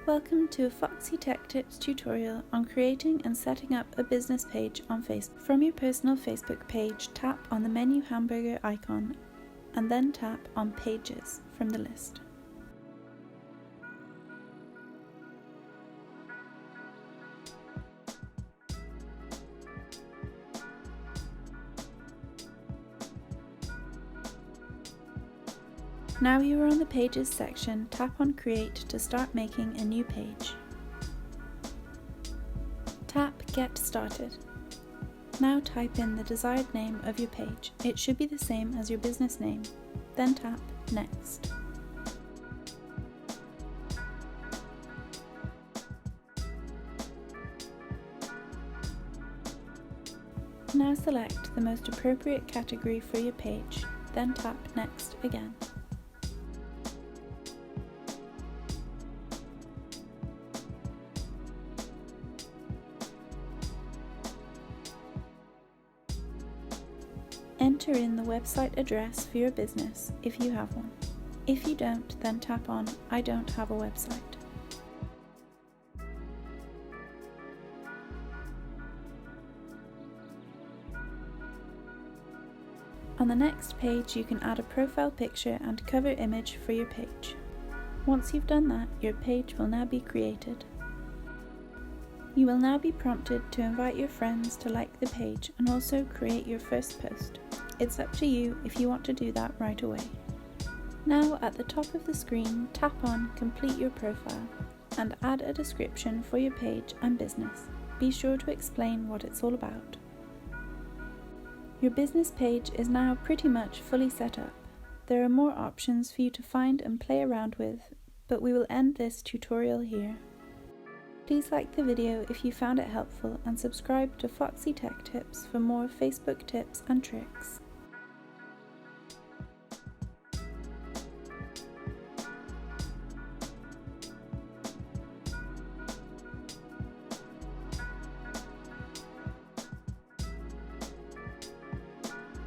Welcome to a Foxy Tech Tips tutorial on creating and setting up a business page on Facebook. From your personal Facebook page, tap on the menu hamburger icon and then tap on Pages from the list. Now you are on the Pages section, tap on Create to start making a new page. Tap Get Started. Now type in the desired name of your page. It should be the same as your business name. Then tap Next. Now select the most appropriate category for your page. Then tap Next again. Enter in the website address for your business if you have one. If you don't, then tap on I don't have a website. On the next page, you can add a profile picture and cover image for your page. Once you've done that, your page will now be created. You will now be prompted to invite your friends to like the page and also create your first post. It's up to you if you want to do that right away. Now at the top of the screen, tap on Complete Your Profile and add a description for your page and business. Be sure to explain what it's all about. Your business page is now pretty much fully set up. There are more options for you to find and play around with, but we will end this tutorial here. Please like the video if you found it helpful and subscribe to Foxy Tech Tips for more Facebook tips and tricks.